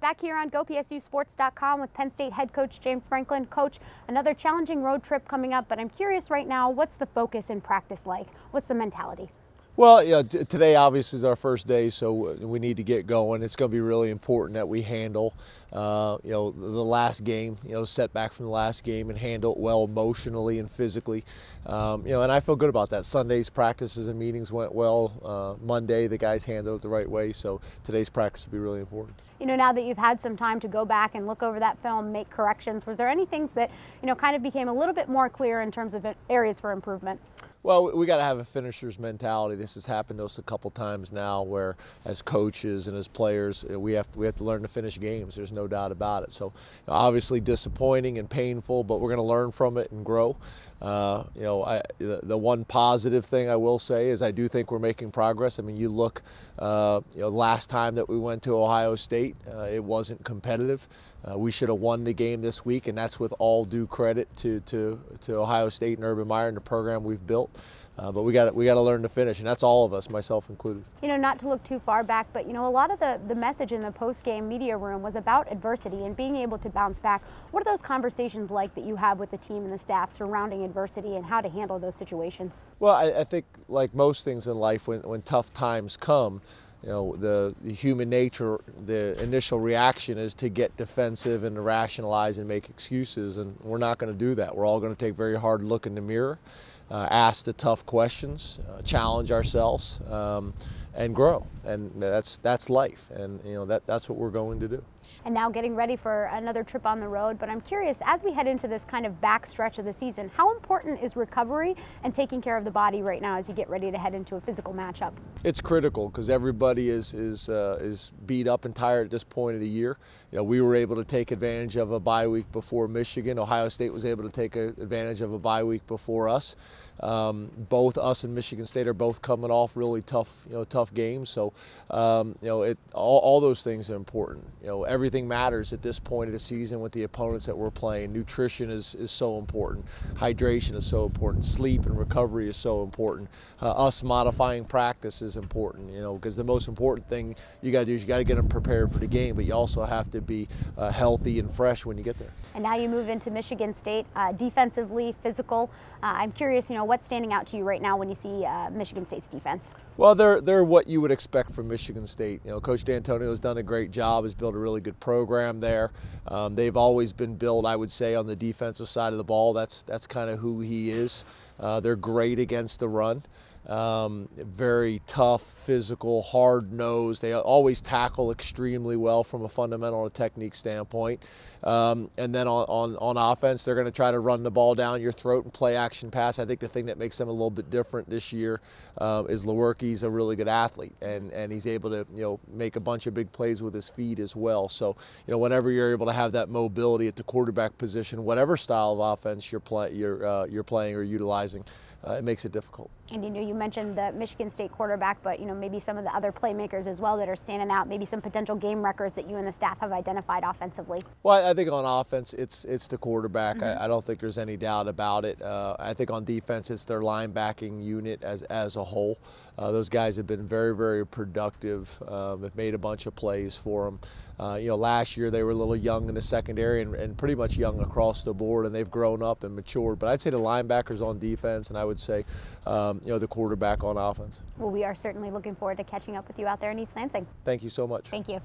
Back here on GoPSUSports.com with Penn State head coach James Franklin. Coach, another challenging road trip coming up, but I'm curious right now, what's the focus in practice like? What's the mentality? Well, yeah, today obviously is our first day, so we need to get going. It's going to be really important that we handle, the last game, setback from the last game, and handle it well emotionally and physically. And I feel good about that. Sunday's practices and meetings went well. Monday, the guys handled it the right way, so today's practice will be really important. Now that you've had some time to go back and look over that film, make corrections, was there any things that, kind of became a little bit more clear in terms of areas for improvement? Well, we got to have a finisher's mentality. This has happened to us a couple times now, where as coaches and as players, we have to learn to finish games. There's no doubt about it. So, obviously disappointing and painful, but we're going to learn from it and grow. The one positive thing I will say is I do think we're making progress. I mean, you look, last time that we went to Ohio State, it wasn't competitive. We should have won the game this week, and that's with all due credit to Ohio State and Urban Meyer and the program we've built. But we got to learn to finish, and that's all of us, myself included. Not to look too far back, but a lot of the message in the post-game media room was about adversity and being able to bounce back. What are those conversations like that you have with the team and the staff surrounding adversity and how to handle those situations? Well, I think like most things in life, when tough times come, the human nature, the initial reaction is to get defensive and to rationalize and make excuses, and we're not going to do that. We're all going to take a very hard look in the mirror, ask the tough questions, challenge ourselves, and grow. And that's life, and that's what we're going to do. And now getting ready for another trip on the road, but I'm curious, as we head into this kind of back stretch of the season, how important is recovery and taking care of the body right now as you get ready to head into a physical matchup? It's critical because everybody is beat up and tired at this point of the year. We were able to take advantage of a bye week before Michigan. Ohio State was able to take advantage of a bye week before us. Both us and Michigan State are both coming off really tough games. So, all those things are important. Everything matters at this point of the season with the opponents that we're playing. Nutrition is so important. Hydration is so important. Sleep and recovery is so important. Us modifying practice is important, because the most important thing you got to do is you got to get them prepared for the game, but you also have to be healthy and fresh when you get there. And now you move into Michigan State, defensively, physical. I'm curious, what's standing out to you right now when you see Michigan State's defense? Well, they're what you would expect from Michigan State. Coach D'Antonio has done a great job, has built a really good program there. They've always been built, I would say, on the defensive side of the ball. That's kind of who he is. They're great against the run. Very tough, physical, hard-nosed. They always tackle extremely well from a fundamental and technique standpoint. And then on offense, they're going to try to run the ball down your throat and play action pass. I think the thing that makes them a little bit different this year is Lewerke's a really good athlete, and he's able to make a bunch of big plays with his feet as well. So whenever you're able to have that mobility at the quarterback position, whatever style of offense you're playing or utilizing, it makes it difficult. And you mentioned the Michigan State quarterback, but maybe some of the other playmakers as well that are standing out, maybe some potential game wreckers that you and the staff have identified offensively. Well, I think on offense it's the quarterback. I don't think there's any doubt about it. I think on defense it's their linebacking unit as a whole. Those guys have been very, very productive. Have made a bunch of plays for them. Last year they were a little young in the secondary and pretty much young across the board, and they've grown up and matured. But I'd say the linebackers on defense, and I would say the quarterback on offense. Well, we are certainly looking forward to catching up with you out there in East Lansing. Thank you so much. Thank you.